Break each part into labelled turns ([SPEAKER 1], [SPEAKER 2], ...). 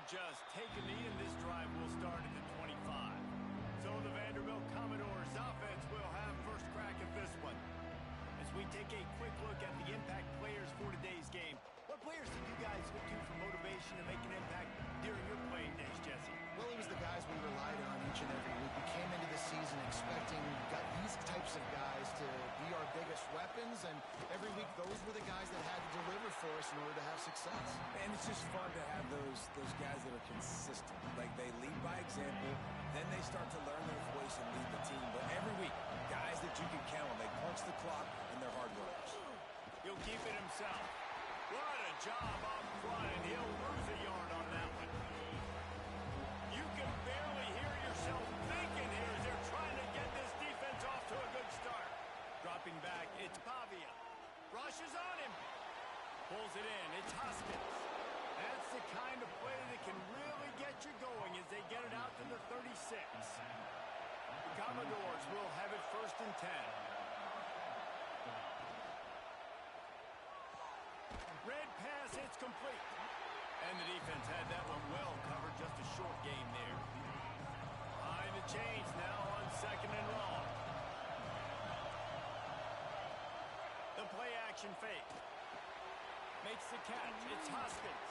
[SPEAKER 1] just take a knee, and this drive will start at the 25. So the Vanderbilt Commodores offense will have first crack at this one. As we take a quick look at the impact players for today's game, what players did you guys look to for motivation to make an impact during your playing days, Jesse?
[SPEAKER 2] Well, it was the guys we relied on each and every week. We came into the season expecting these types of guys to be our biggest weapons, and every week those were the guys that had to deliver for us in order to have success.
[SPEAKER 3] And it's just fun to have those guys that are consistent. Like, they lead by example, then they start to learn their voice and lead the team. But every week, guys that you can count on, they punch the clock, and they're hard workers.
[SPEAKER 1] He'll keep it himself. What a job up front, and he'll lose a yard on that one. You can barely hear yourself thinking here as they're trying to get this defense off to a good start. Dropping back, it's Pavia. Rushes on him. Pulls it in, it's Hoskins. That's the kind of play that can really get you going as they get it out to the 36. The Commodores will have it 1st and 10. Red pass, it's complete. And the defense had that one well covered, just a short game there. Behind the chains now on 2nd and long. The play action fake. Makes the catch, it's Hoskins.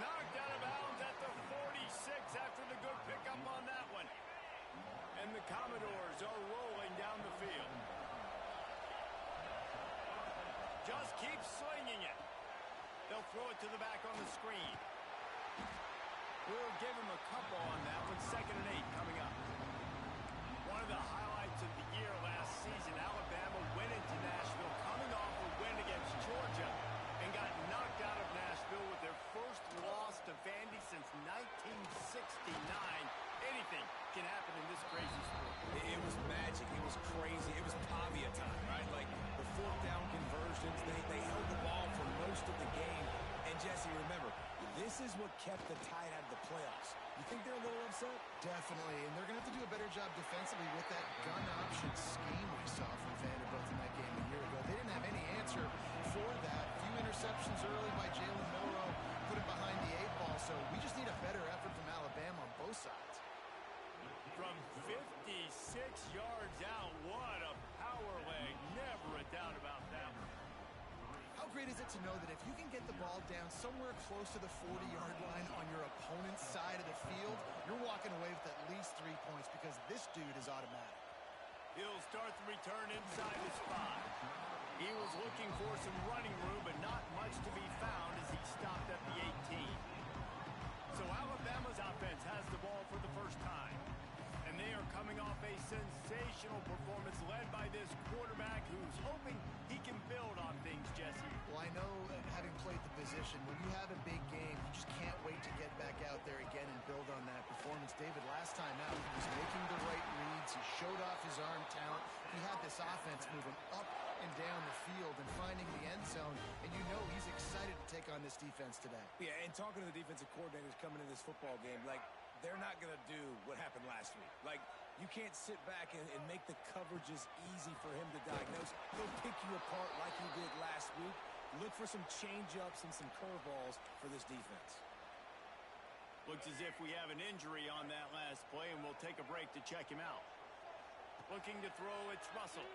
[SPEAKER 1] Knocked out of bounds at the 46 after the good pickup on that one. And the Commodores are rolling down the field. Just keep slinging it. They'll throw it to the back on the screen. We'll give him a couple on that one. 2nd and 8 coming up. One of the highlights of the year last season, Alabama went into Nashville coming off a win against Georgia and got knocked out of Nashville with their first loss to Vandy since 1969. Anything can happen in this crazy sport.
[SPEAKER 3] It was magic. It was crazy. It was Pavia time, right? Like, the 4th down conversions, they held the ball for most of the game. And, Jesse, remember, this is what kept the Tide out of the playoffs. You think they're a little upset?
[SPEAKER 2] Definitely, and they're going to have to do a better job defensively with that gun option scheme we saw from Vanderbilt in that game a year ago. They didn't have any answer for that. A few interceptions early by Jalen Milroe, put it behind the 8 ball, so we just need a better effort from Alabama on both sides.
[SPEAKER 1] From 56 yards out, what a power leg. Never a doubt about that one.
[SPEAKER 2] How great is it to know that if you can get the ball down somewhere close to the 40-yard line on your opponent's side of the field, you're walking away with at least 3 points because this dude is automatic.
[SPEAKER 1] He'll start the return inside his 5. He was looking for some running room, but not much to be found as he stopped at the 18. So Alabama's offense has the ball for the first time. And they are coming off a sensational performance led by this quarterback who's hoping he can build on things, Jesse.
[SPEAKER 2] Well, I know, having played the position, when you have a big game, you just can't wait to get back out there again and build on that performance. David, last time out, he was making the right reads. He showed off his arm talent. He had this offense moving up and down the field and finding the end zone. And you know he's excited to take on this defense today.
[SPEAKER 3] Yeah, and talking to the defensive coordinators coming into this football game, like, they're not going to do what happened last week. Like, you can't sit back and make the coverages easy for him to diagnose. He'll pick you apart like he did last week. Look for some change-ups and some curveballs for this defense.
[SPEAKER 1] Looks as if we have an injury on that last play, and we'll take a break to check him out. Looking to throw, it's Russell.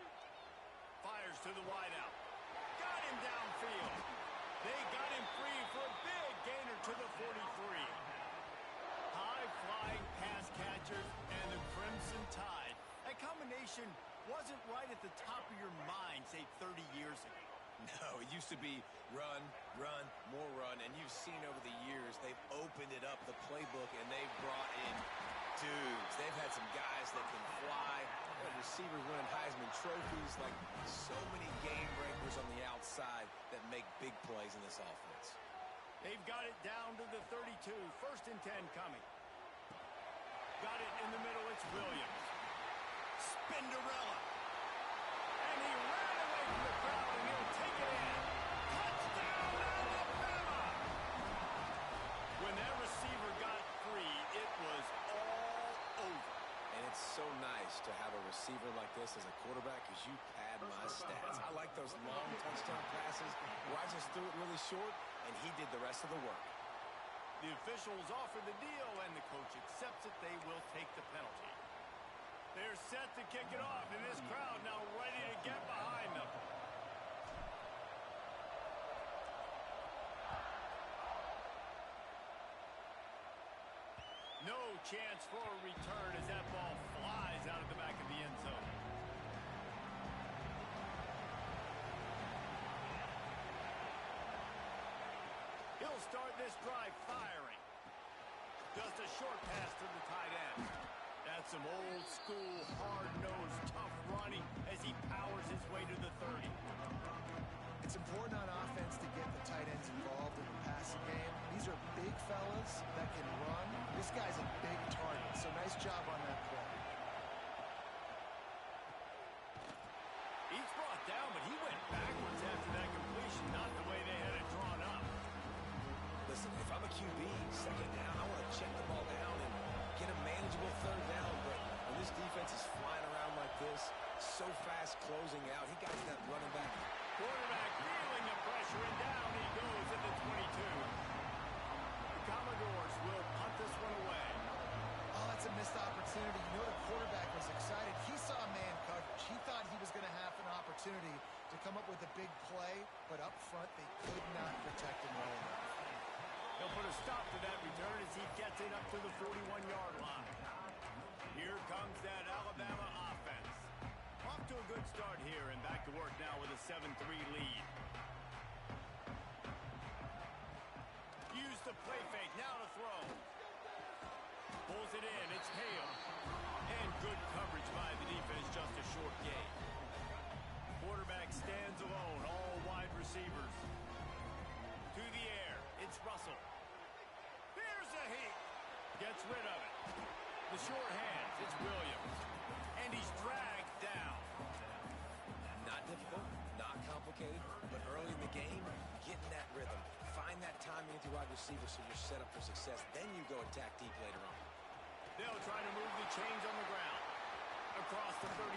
[SPEAKER 1] Fires to the wideout. Got him downfield. They got him free for a big gainer to the 43. High-flying pass catchers and the Crimson Tide. That combination wasn't right at the top of your mind, say, 30 years ago.
[SPEAKER 3] No, it used to be run, run, more run, and you've seen over the years they've opened it up, the playbook, and they've brought in dudes. They've had some guys that can fly, receivers winning Heisman trophies, like so many game breakers on the outside that make big plays in this offense.
[SPEAKER 1] They've got it down to the 32. 1st and 10 coming. Got it in the middle. It's Williams. Spinderella. And he ran away from the crowd, and he'll take it in. Touchdown, Alabama! When that receiver got free, it was all over.
[SPEAKER 3] And it's so nice to have a receiver like this as a quarterback because you pad my stats. I like those long touchdown passes where I just threw it really short, and he did the rest of the work.
[SPEAKER 1] The officials offer the deal, and the coach accepts it. They will take the penalty. They're set to kick it off, and this crowd now ready to get behind them. No chance for a return as that ball flies out of the back of the end zone. He'll start this drive firing. Just a short pass to the tight end. That's some old school, hard-nosed, tough running as he powers his way to the 30.
[SPEAKER 2] It's important on offense to get the tight ends involved in the passing game. These are big fellas that can run. This guy's a big target, so nice job on that play.
[SPEAKER 1] He's brought down, but he went backwards after that completion, not the way they had it drawn up.
[SPEAKER 3] Listen, if I'm a QB, second down, I want to check the ball down and get a manageable third down. But when this defense is flying around like this, so fast closing out, he got that running back.
[SPEAKER 1] Quarterback feeling the pressure, and down he goes at the 22. The Commodores will punt this one away.
[SPEAKER 2] Oh, that's a missed opportunity. You know the quarterback was excited. He saw man coverage. He thought he was going to have an opportunity to come up with a big play, but up front they could not protect him well enough.
[SPEAKER 1] He'll put a stop to that return as he gets it up to the 41-yard line. Here comes that Alabama offense. Off to a good start here and back to work now with a 7-3 lead. Use the play fake, now to throw. Pulls it in, it's Hale. And good coverage by the defense, just a short gain. Quarterback stands alone, all wide receivers. To the air, it's Russell. Here's a heat. Gets rid of it. The short hands, it's Williams. And he's dragged down.
[SPEAKER 3] Not difficult, not complicated, but early in the game, getting that rhythm. Find that timing with your wide receiver so you're set up for success. Then you go attack deep later on.
[SPEAKER 1] They'll try to move the chains on the ground. Across the 35.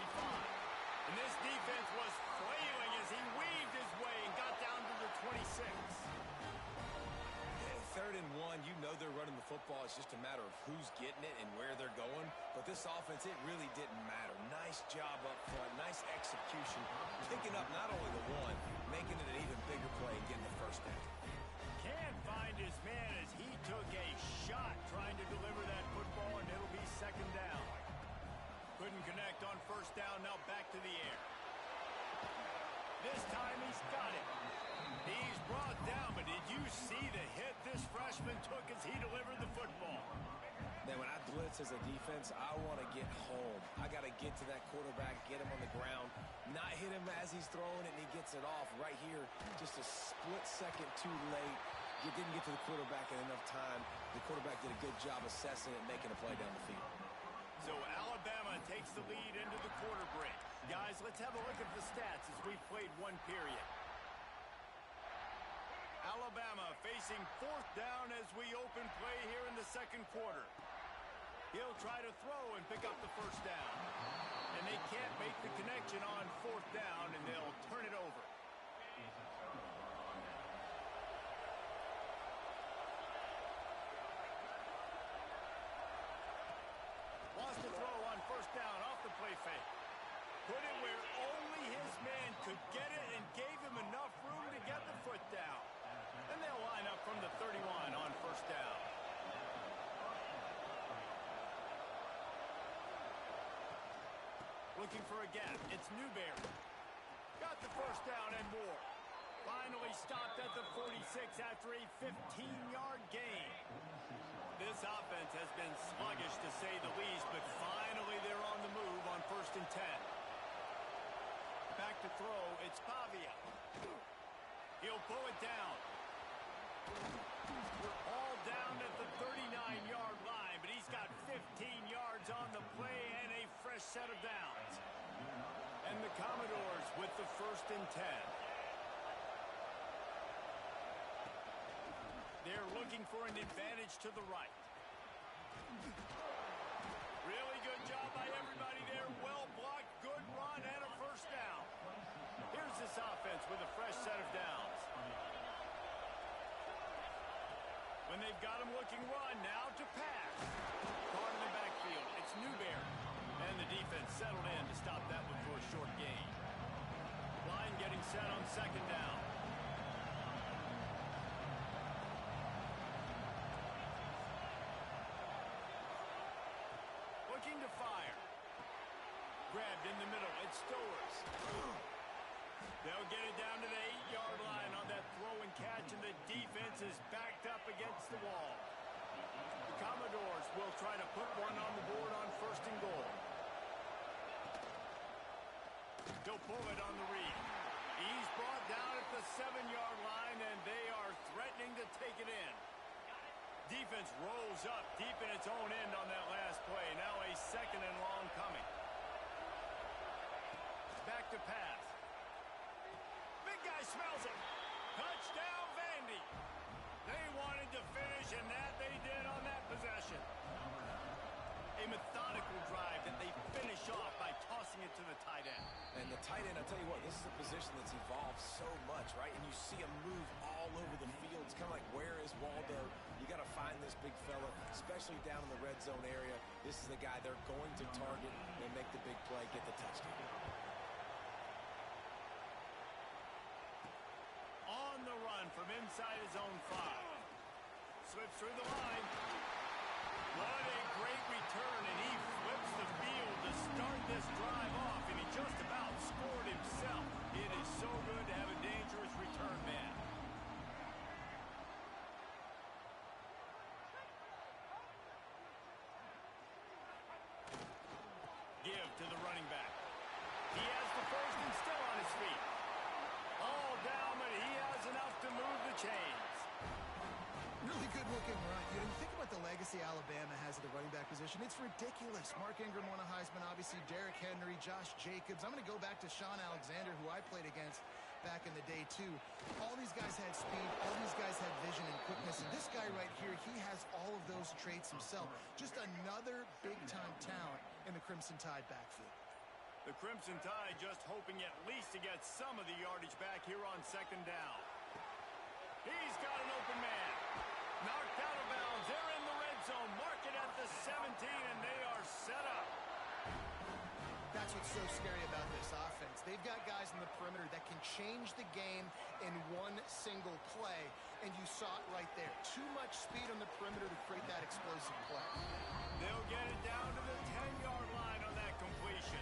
[SPEAKER 1] And this defense was flailing as he weaved his way and got down to the 26.
[SPEAKER 3] Third and 1, you know they're running the football. It's just a matter of who's getting it and where they're going. But this offense, it really didn't matter. Nice job up front, nice execution. Picking up not only the one, making it an even bigger play and getting the first down.
[SPEAKER 1] Can't find his man as he took a shot trying to deliver that football, and it'll be second down. Couldn't connect on first down, now back to the air. This time he's got it. He's brought down, but did you see the hit this freshman took as he delivered the football?
[SPEAKER 3] Man, when I blitz as a defense, I want to get home. I got to get to that quarterback, get him on the ground, not hit him as he's throwing it, and he gets it off right here. Just a split second too late. He didn't get to the quarterback in enough time. The quarterback did a good job assessing it and making a play down the field.
[SPEAKER 1] So Alabama takes the lead into the quarter break. Guys, let's have a look at the stats as we played one period. Alabama facing fourth down as we open play here in the second quarter. He'll try to throw and pick up the first down. And they can't make the connection on fourth down, and they'll turn it over. Wants to throw on first down off the play fake. Put it where only his man could get it and gave him enough room to get the foot down. And they'll line up from the 31 on first down. Looking for a gap. It's Newberry. Got the first down and more. Finally stopped at the 46 after a 15-yard gain. This offense has been sluggish to say the least, but finally they're on the move on first and 10. Back to throw, it's Pavia. He'll pull it down. All down at the 39-yard line, but he's got 15 yards on the play and a fresh set of downs. And the Commodores with the first and 10. They're looking for an advantage to the right. Really good job by everybody there. Well blocked, good run, and a first down. Here's this offense with a fresh set of downs. When they've got them looking looking run now to pass. Caught in the backfield. It's Newberry. And the defense settled in to stop that one for a short gain. Line getting set on second down. Looking to fire. Grabbed in the middle. It's Stowers. They'll get it down to the 8-yard line on that throw and catch, and the defense is backed up against the wall. The Commodores will try to put one on the board on first and goal. He'll pull it on the read. He's brought down at the 7-yard line, and they are threatening to take it in. Defense rolls up deep in its own end on that last play. Now a second and long coming. Back to pass. Big guy smells it. Touchdown, Vandy. They wanted to finish, and that they did on that possession. A methodical drive that they finish off by tossing it to the tight end.
[SPEAKER 3] And the tight end, I'll tell you what, this is a position that's evolved so much, right? And you see him move all over the field. It's kind of like, where is Waldo? You got to find this big fella, especially down in the red zone area. This is the guy they're going to target and make the big play, get the touchdown.
[SPEAKER 1] On the run from inside his own 5. Slips through the line. What a great return, and he flips the field to start this drive off, and he just about scored himself. It is so good to have a dangerous return man. Give to the running back. He has the first and still on his feet. All down, but he has enough to move the chains.
[SPEAKER 2] Really good looking run. You think about the legacy Alabama has at the running back position. It's ridiculous. Mark Ingram won a Heisman, obviously. Derrick Henry, Josh Jacobs. I'm going to go back to Sean Alexander, who I played against back in the day, too. All these guys had speed. All these guys had vision and quickness. And this guy right here, he has all of those traits himself. Just another big-time talent in the Crimson Tide backfield.
[SPEAKER 1] The Crimson Tide just hoping at least to get some of the yardage back here on second down. He's got an open man. Knocked out of bounds. They're in the red zone. Mark it at the 17, and they are set up.
[SPEAKER 2] That's what's so scary about this offense. They've got guys in the perimeter that can change the game in one single play, and you saw it right there. Too much speed on the perimeter to create that explosive play.
[SPEAKER 1] They'll get it down to the 10-yard line on that completion.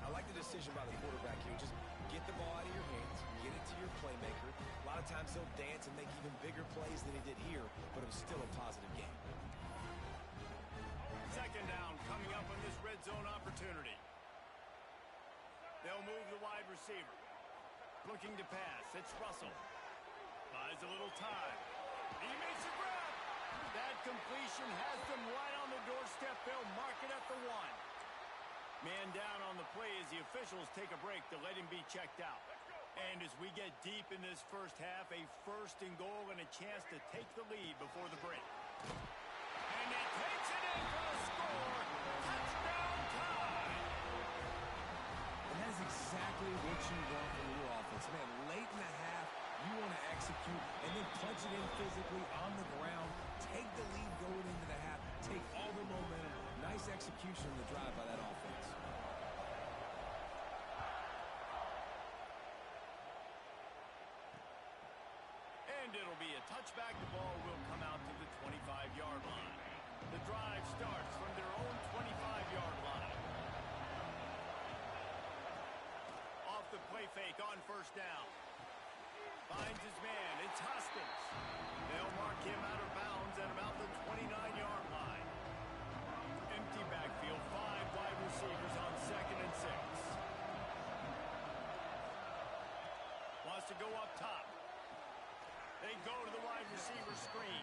[SPEAKER 3] I like the decision by the quarterback here. Just get the ball out of your hands, get it to your playmaker. A lot of times he'll dance and make even bigger plays than he did here, but it was still a positive game.
[SPEAKER 1] Second down coming up on this red zone opportunity. They'll move the wide receiver. Looking to pass. It's Russell. Buys a little time. He makes a grab. That completion has them right on the doorstep. They'll mark it at the 1. Man down on the play as the officials take a break to let him be checked out. And as we get deep in this first half, a first and goal and a chance to take the lead before the break. And he takes it in for the score. Touchdown Tide!
[SPEAKER 3] And that is exactly what you want from your offense. Man, late in the half, you want to execute and then punch it in physically on the ground. Take the lead going into the half. Take all the momentum. Nice execution on the drive by that offense.
[SPEAKER 1] And it'll be a touchback. The ball will come out to the 25-yard line. The drive starts from their own 25-yard line. Off the play fake on first down. Finds his man. It's Hoskins. They'll mark him out of bounds at about the 29-yard line. Empty backfield. 5 wide receivers on second and 6. Wants to go up top. They go to the wide receiver screen.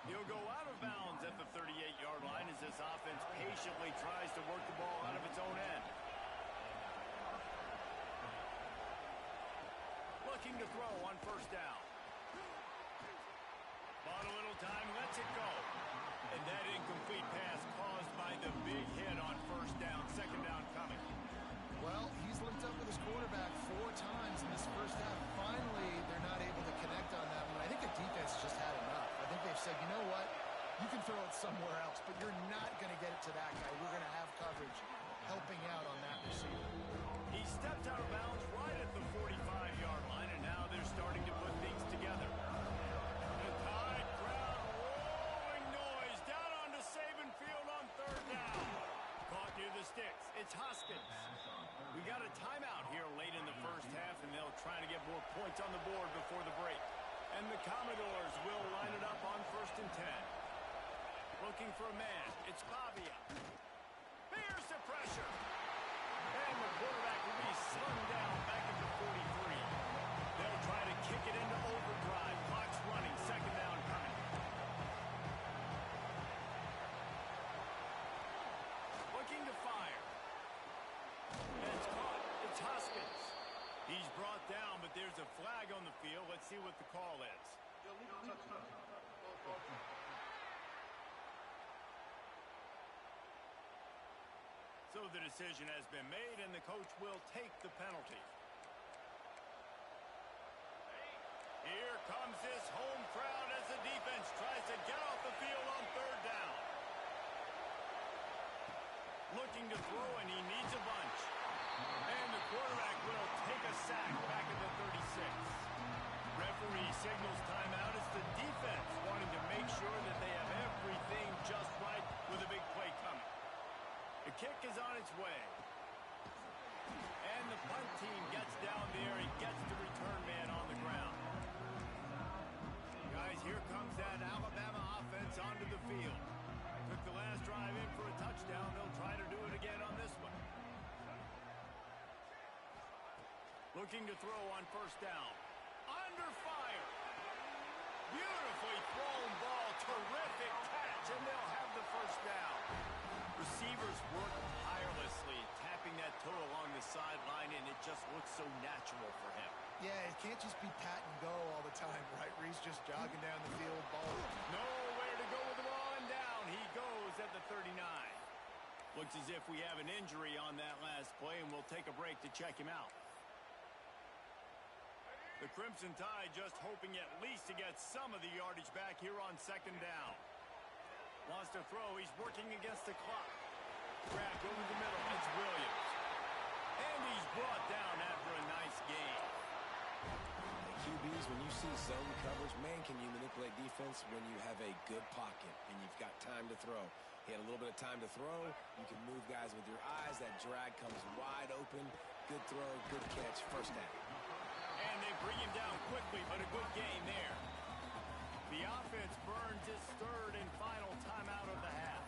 [SPEAKER 1] He'll go out of bounds at the 38-yard line as this offense patiently tries to work the ball out of its own end. Looking to throw on first down. Bought a little time, lets it go. And that incomplete pass caused by the big hit on first down. Second down coming.
[SPEAKER 2] Well, he's linked up with his quarterback 4 times in this first half. Finally, they're not able to connect on that one. I think the defense just had enough. I think they've said, you know what? throw it somewhere else, but you're not going to get it to that guy. We're going to have coverage helping out on that receiver.
[SPEAKER 1] He stepped out of bounds right at the 45-yard line, and now they're starting to put things together. The Tide crowd rolling noise down onto Saban Field on third down. Caught near the sticks. It's Hoskins. We got a timeout here late in the first half, and they'll try to get more points on the board before the break. And the Commodores will line it up on 1st and 10. Looking for a man. It's Pavia. Here's the pressure. And the quarterback will be slung down back at the 43. They'll try to kick it into overdrive. Clock's running. 2nd down coming. Looking to fire. That's caught. It's Hoskins. He's brought down, but there's a flag on the field. Let's see what the call is. So the decision has been made, and the coach will take the penalty. Here comes this home crowd as the defense tries to get off the field on 3rd down. Looking to throw, and he needs a bunch. And the quarterback will take a sack back at the 36. Referee signals timeout. It's the defense wanting to make sure that they have everything just right with a big play coming. The kick is on its way. And the punt team gets down there and gets the return man on the ground. Guys, here comes that Alabama offense onto the field. Took the last drive in for a touchdown. They'll try to do it again on this one. Looking to throw on 1st down. Under fire. Beautifully thrown ball. Terrific catch, and they'll have the 1st down. Receivers work tirelessly, tapping that toe along the sideline, and it just looks so natural for him.
[SPEAKER 2] Yeah, it can't just be pat and go all the time, right? Reese just jogging down the field, ball.
[SPEAKER 1] Nowhere to go with the ball, and down he goes at the 39. Looks as if we have an injury on that last play, and we'll take a break to check him out. The Crimson Tide just hoping at least to get some of the yardage back here on 2nd down. Wants to throw. He's working against the clock. Crack over the middle. It's Williams. And he's brought down after a nice gain.
[SPEAKER 3] QBs, when you see zone coverage, man, can you manipulate defense when you have a good pocket and you've got time to throw. He had a little bit of time to throw. You can move guys with your eyes. That drag comes wide open. Good throw, good catch, 1st down.
[SPEAKER 1] And they bring him down quickly, but a good gain there. The offense burns its 3rd and final timeout of the half.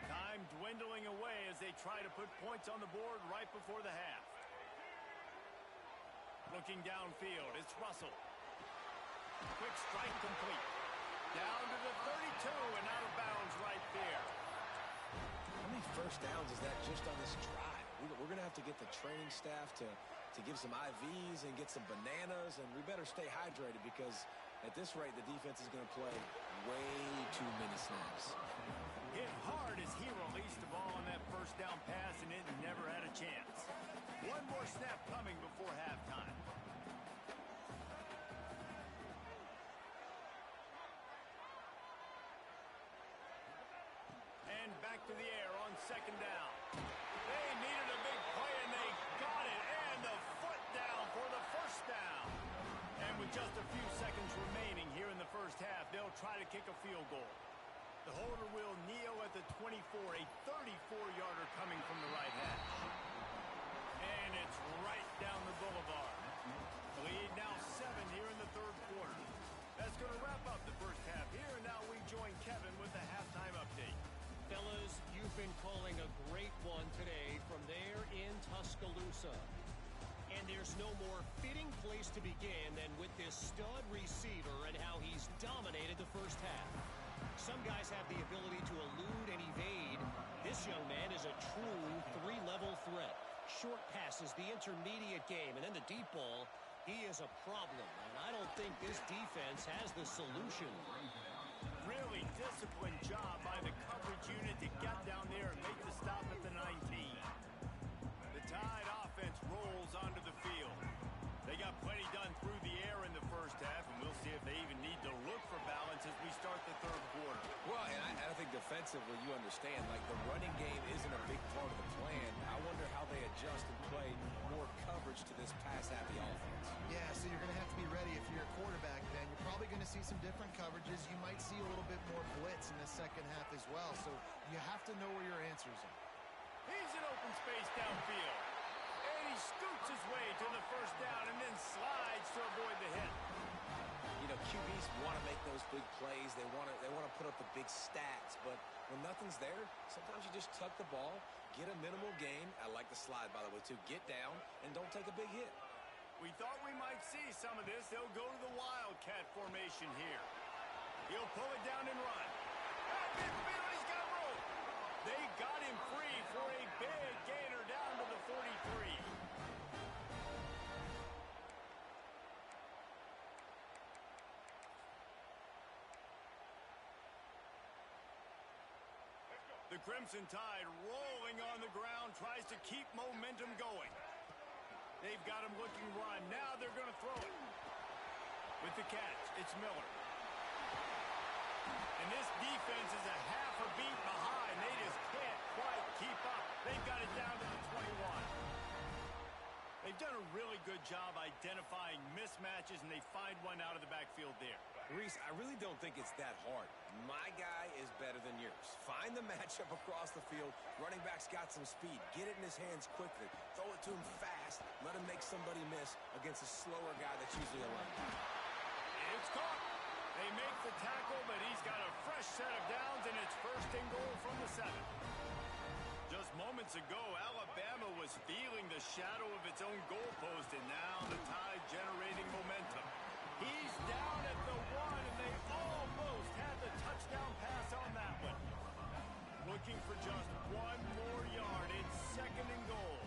[SPEAKER 1] Time dwindling away as they try to put points on the board right before the half. Looking downfield, it's Russell. Quick strike complete. Down to the 32 and out of bounds right there.
[SPEAKER 3] How many 1st downs is that just on this drive? We're going to have to get the training staff to give some IVs and get some bananas, and we better stay hydrated because at this rate, the defense is going to play way too many snaps.
[SPEAKER 1] Hit hard as he released the ball on that 1st down pass, and it never had a chance. One more snap coming before halftime. And back to the air on 2nd down. They needed a big play, and they got it. And the foot down for the 1st down. And with just a few seconds remaining here in the first half, they'll try to kick a field goal. The holder will kneel at the 24, a 34-yarder coming from the right hash. And it's right down the boulevard. The lead now 7 here in the 3rd quarter. That's going to wrap up the first half here, and now we join Kevin with the halftime update.
[SPEAKER 4] Fellas, you've been calling a great one today from there in Tuscaloosa. And there's no more fitting place to begin than with this stud receiver and how he's dominated the first half. Some guys have the ability to elude and evade. This young man is a true 3-level threat. Short passes, the intermediate game, and then the deep ball. He is a problem, and I don't think this defense has the solution.
[SPEAKER 1] Really disciplined job by the coverage unit to get down there and make the stop at the 19. The Tide offense rolls onto the field. They got plenty done through the air in the first half, and we'll see if they even need to look for balance as we start the third quarter.
[SPEAKER 3] Well, and I think defensively, you understand, like the running game isn't a big part of the plan. I wonder how they adjust and play more coverage to this pass-happy offense.
[SPEAKER 2] Yeah, so you're going to have to be ready if you're a quarterback then. You're probably going to see some different coverages. You might see a little bit more blitz in the second half as well, so you have to know where your answers are.
[SPEAKER 1] He's in open space downfield. And he scoots his way to the first down and then slides to avoid the hit.
[SPEAKER 3] You know, QBs want to make those big plays. They want to put up the big stats, but when nothing's there, sometimes you just tuck the ball, get a minimal gain. I like the slide, by the way, too. Get down and don't take a big hit.
[SPEAKER 1] We thought we might see some of this. They'll go to the Wildcat formation here. He'll pull it down and run. At midfield, he's got room. They got him free for a big gainer down to the 43. The Crimson Tide rolling on the ground, tries to keep momentum going. They've got him looking run. Now they're going to throw it. With the catch, it's Miller. And this defense is a half a beat behind. They just can't quite keep up. They've got it down to the 21. They've done a really good job identifying mismatches, and they find one out of the backfield there.
[SPEAKER 3] Reese, I really don't think it's that hard. My guy is better than yours. Find the matchup across the field. Running back's got some speed. Get it in his hands quickly. Throw it to him fast. Let him make somebody miss against a slower guy that's usually a linebacker.
[SPEAKER 1] It's caught. They make the tackle, but he's got a fresh set of downs, and it's first and goal from the 7. Just moments ago, Alabama was feeling the shadow of its own goalpost, and now the Tide generating momentum. He's down at the 1, and they almost had the touchdown pass on that one. Looking for just one more yard. It's second and goal.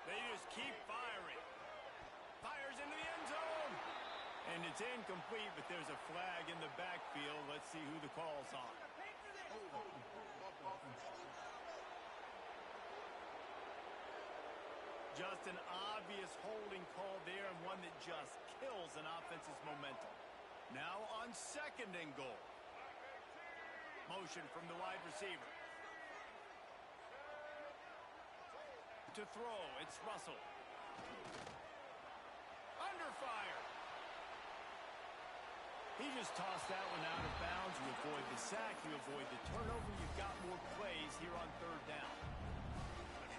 [SPEAKER 1] They just keep firing. Fires into the end zone. And it's incomplete, but there's a flag in the backfield. Let's see who the call's on. Just an obvious holding call there, and one that just kills an offense's momentum. Now on second and goal. Motion from the wide receiver. To throw, it's Russell. Under fire. He just tossed that one out of bounds. You avoid the sack, you avoid the turnover. You've got more plays here on third down.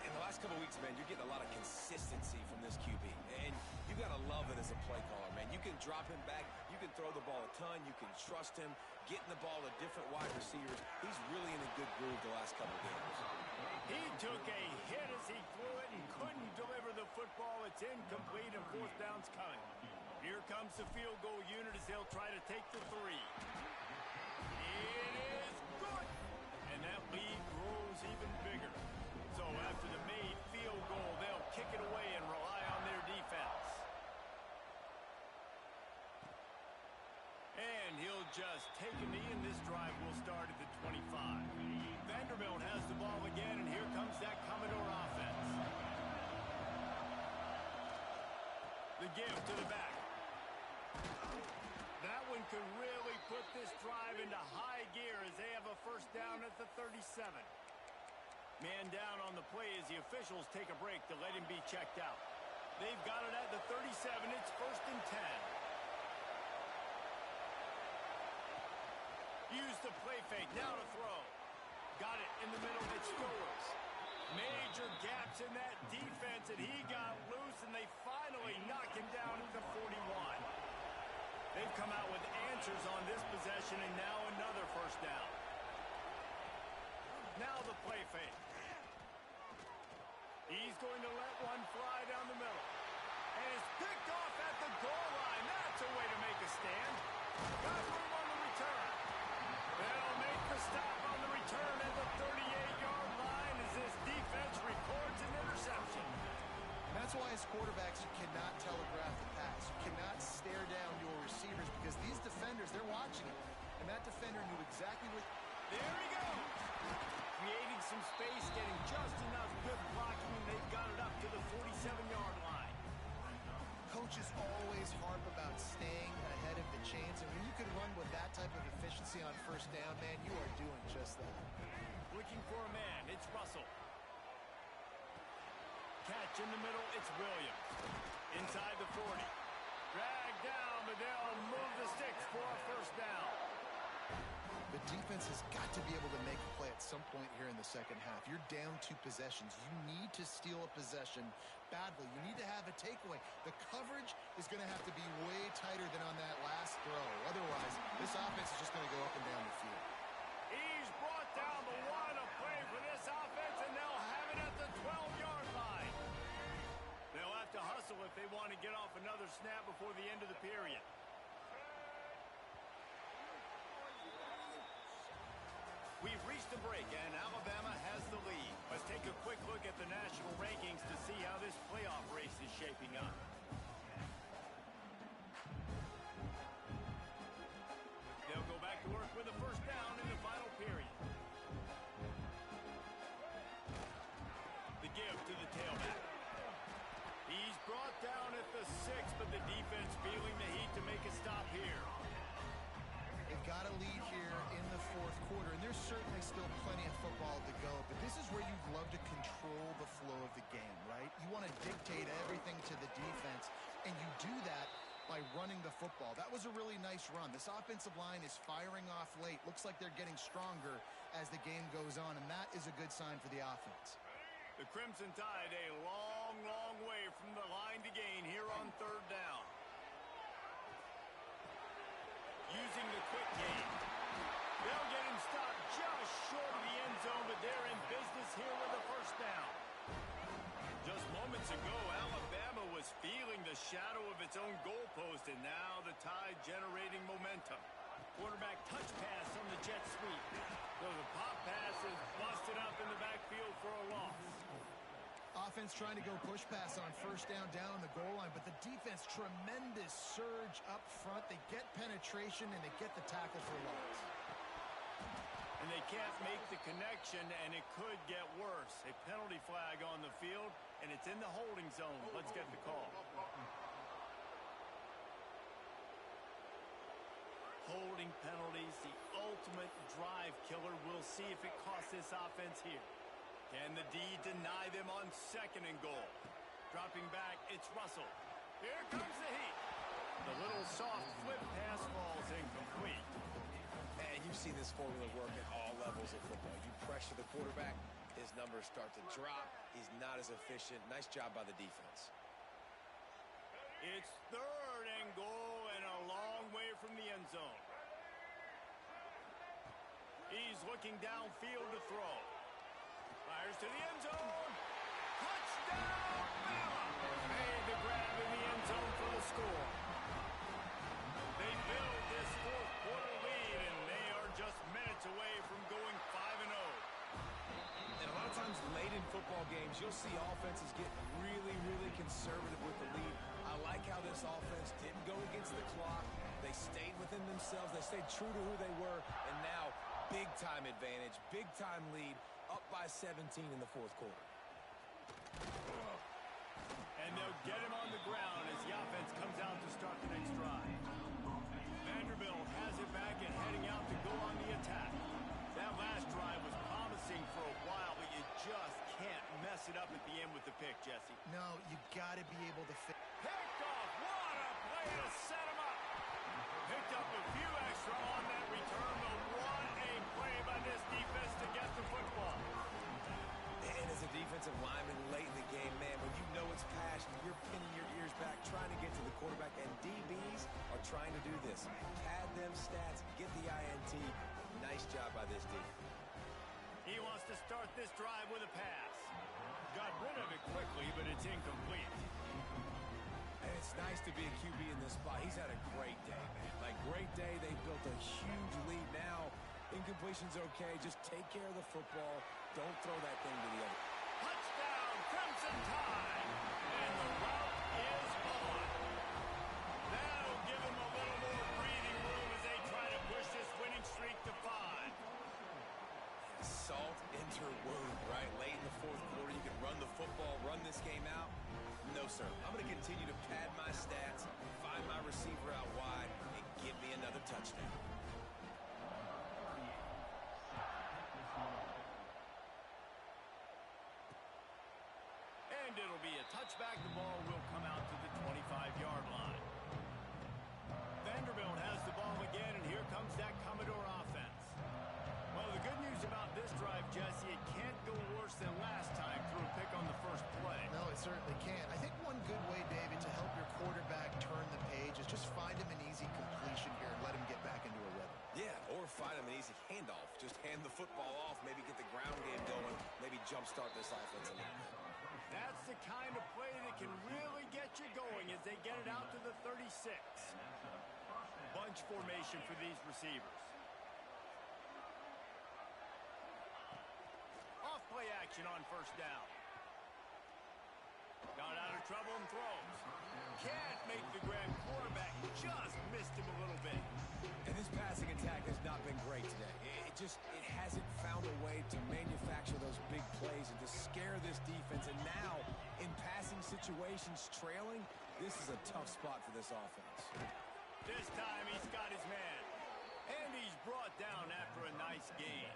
[SPEAKER 3] In the last couple of weeks, man, you're getting a lot of consistency from this QB. And you got to love it as a play caller, man. You can drop him back. You can throw the ball a ton. You can trust him. Getting the ball to different wide receivers. He's really in a good groove the last couple of games.
[SPEAKER 1] He took a hit as he threw it and couldn't deliver the football. It's incomplete, and fourth down's coming. Here comes the field goal unit as they'll try to take the 3. It is good. And that lead grows even bigger. So after the made field goal, they'll kick it away and rely on their defense. And he'll just take a knee, and this drive will start at the 25. Vanderbilt has the ball again, and here comes that Commodore offense. The give to the back. That one could really put this drive into high gear as they have a first down at the 37. Man down on the play as the officials take a break to let him be checked out. They've got it at the 37. It's first and 10. Use the play fake. Now to throw. Got it in the middle. It's Stowers. Major gaps in that defense, and he got loose, and they finally knock him down at the 41. They've come out with answers on this possession, and now another first down. Now the play fake. He's going to let one fly down the middle. And it's picked off at the goal line. That's a way to make a stand. Got room on the return. They'll make the stop on the return at the 38-yard line as this defense records an interception.
[SPEAKER 2] That's why as quarterbacks you cannot telegraph the pass. You cannot stare down your receivers because these defenders, they're watching it. And that defender knew exactly what...
[SPEAKER 1] There he goes. Creating some space, getting just enough good blocking, and they've got it up to the 47-yard line.
[SPEAKER 2] Coaches always harp about staying ahead of the chains, and when you can run with that type of efficiency on first down, man, you are doing just that.
[SPEAKER 1] Looking for a man, it's Russell. Catch in the middle, it's Williams. Inside the 40. Drag down, but they'll move the sticks for a first down.
[SPEAKER 2] The defense has got to be able to make a play at some point here in the second half. You're down 2 possessions. You need to steal a possession badly. You need to have a takeaway. The coverage is going to have to be way tighter than on that last throw. Otherwise, this offense is just going to go up and down the field.
[SPEAKER 1] He's brought down the one, a play for this offense, and they'll have it at the 12-yard line. They'll have to hustle if they want to get off another snap before the end of the period. We've reached the break, and Alabama has the lead. Let's take a quick look at the national rankings to see how this playoff race is shaping up. They'll go back to work with a first down in the final period. The give to the tailback. He's brought down at the 6, but the defense feeling the heat to make a stop here.
[SPEAKER 2] They've got a lead here in the fourth quarter, and there's certainly still plenty of football to go, but this is where you'd love to control the flow of the game, right? You want to dictate everything to the defense, and you do that by running the football. That was a really nice run. This offensive line is firing off late. Looks like they're getting stronger as the game goes on, and that is a good sign for the offense.
[SPEAKER 1] The Crimson Tide a long, long way from the line to gain here on third down. Using the quick game. They'll get him stopped just short of the end zone, but they're in business here with a first down. Just moments ago, Alabama was feeling the shadow of its own goalpost, and now the Tide generating momentum. Quarterback touch pass on the jet sweep. So the pop pass is busted up in the backfield for a loss.
[SPEAKER 2] Offense trying to go push pass on first down on the goal line, but the defense, tremendous surge up front. They get penetration, and they get the tackle for loss.
[SPEAKER 1] And they can't make the connection, and it could get worse. A penalty flag on the field, and it's in the holding zone. Let's get the call. Holding penalties, the ultimate drive killer. We'll see if it costs this offense here. Can the D deny them on second and goal? Dropping back, it's Russell. Here comes the heat. The little soft flip pass falls incomplete.
[SPEAKER 3] And you've seen this formula work at all levels of football. You pressure the quarterback, his numbers start to drop. He's not as efficient. Nice job by the defense.
[SPEAKER 1] It's third and goal and a long way from the end zone. He's looking downfield to throw. Fires to the end zone. Touchdown, Bama! Made the grab in the end zone for the score. They build this fourth quarter lead, and they are just minutes away from going 5-0.
[SPEAKER 3] And a lot of times late in football games, you'll see offenses get really, really conservative with the lead. I like how this offense didn't go against the clock. They stayed within themselves. They stayed true to who they were. And now, big-time advantage, big-time lead, up by 17 in the fourth quarter.
[SPEAKER 1] And they'll get him on the ground as the offense comes out to start the next drive. Vanderbilt has it back and heading out to go on the attack. That last drive was promising for a while, but you just can't mess it up at the end with the pick, Jesse.
[SPEAKER 2] No, you got to be able to fit.
[SPEAKER 1] Picked off. What a play to set him up. Picked up a few extra on that return, but what a play by this defense to get the football.
[SPEAKER 3] And as a defensive lineman late in the game, man, when you know it's passion, you're pinning your ears back, trying to get to the quarterback, and DBs are trying to do this. Pad them stats, get the INT. Nice job by this defense.
[SPEAKER 1] He wants to start this drive with a pass. Got rid of it quickly, but it's incomplete.
[SPEAKER 3] And it's nice to be a QB in this spot. He's had a great day, man. Like, great day. They built a huge lead. Now, incompletion's okay. Just take care of the football. Don't throw that thing to the other.
[SPEAKER 1] Touchdown, Crimson Tide. And the route is on. That'll give them a little more breathing room as they try to push this winning streak to 5.
[SPEAKER 3] Saw sir. I'm going to continue to pad my stats, find my receiver out wide, and give me another touchdown.
[SPEAKER 1] And it'll be a touchback. The ball will come out to the 25-yard line. Vanderbilt has the ball again, and here comes that Commodore offense. Well, the good news about this drive, Jesse, it can't go worse than last time through a pick on the first play.
[SPEAKER 2] No, it certainly can't. I think one good way, David, to help your quarterback turn the page is just find him an easy completion here and let him get back into a rhythm.
[SPEAKER 3] Yeah, or find him an easy handoff. Just hand the football off, maybe get the ground game going, maybe jumpstart this offense a little bit.
[SPEAKER 1] That's the kind of play that can really get you going as they get it out to the 36. Bunch formation for these receivers. Off play action on first down. Got out of trouble and throws. Can't make the grab. Quarterback just missed him a little bit.
[SPEAKER 3] And this passing attack has not been great today. It hasn't found a way to manufacture those big plays and to scare this defense. And now, in passing situations, trailing, this is a tough spot for this offense.
[SPEAKER 1] This time he's got his man. And he's brought down after a nice gain.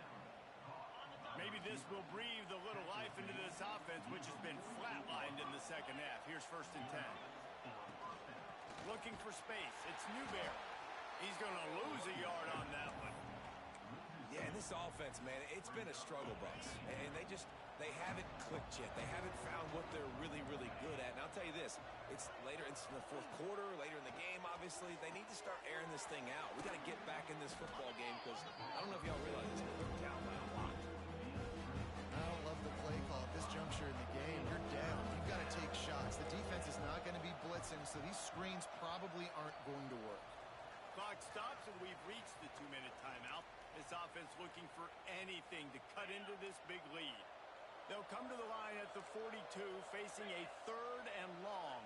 [SPEAKER 1] Maybe this will breathe a little life into this offense, which has been flatlined in the second half. Here's 1st and 10. Looking for space. It's Newberry. He's going to lose a yard on that one.
[SPEAKER 3] Yeah, and this offense, man, it's been a struggle bus. And they haven't clicked yet. They haven't found what they're really, really good at. And I'll tell you this, it's later, it's in the fourth quarter, later in the game, obviously. They need to start airing this thing out. We got to get back in this football game because I don't know if y'all realize this, but they're down by a lot.
[SPEAKER 2] I don't love the play call at this juncture in the game. You're down. You've got to take shots. The defense is not going to be blitzing, so these screens probably aren't going to work.
[SPEAKER 1] Clock stops, and we've reached the 2-minute timeout. This offense looking for anything to cut into this big lead. They'll come to the line at the 42, facing a 3rd and long.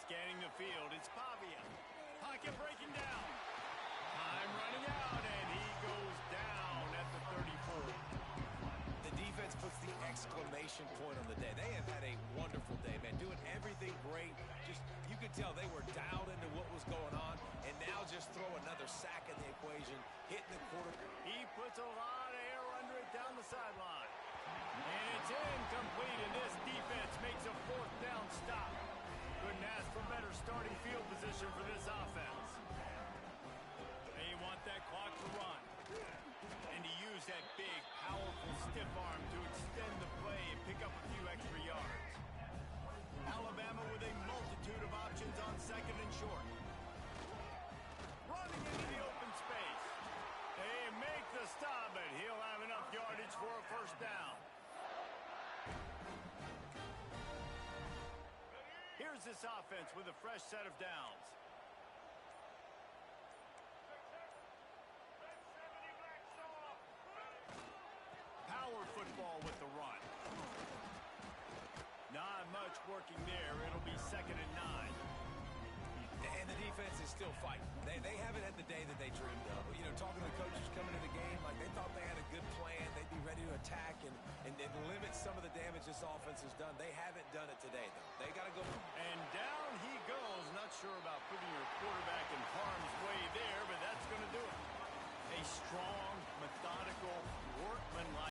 [SPEAKER 1] Scanning the field, it's Pavia. Pocket breaking down. Time running out, and he goes down at the 34.
[SPEAKER 3] The defense puts the exclamation point on the day. They have had a wonderful day, man. Doing everything great. Just, you could tell they were dialed into what was going on, and now just throw another sack in the equation, hitting the quarter.
[SPEAKER 1] He puts a lot of air under it down the sideline. And it's incomplete, and this defense makes a 4th down stop. Couldn't ask for better starting field position for this offense. They want that clock to run. And to use that big, powerful, stiff arm to extend the play and pick up a few extra yards. Alabama with a multitude of options on 2nd and short. Running into the open space. They make the stop, but he'll have enough yardage for a 1st down. Here's this offense with a fresh set of downs. Power football with the run. Not much working there. It'll be 2nd and 9.
[SPEAKER 3] And the defense is still fighting. They haven't had the day that they dreamed of. You know, talking to the coaches coming into the game, like they thought they had a good plan. They'd be ready to attack and limit some of the damage this offense has done. They haven't done it today, though. They got to go.
[SPEAKER 1] And down he goes. Not sure about putting your quarterback in harm's way there, but that's going to do it. A strong, methodical, workmanlike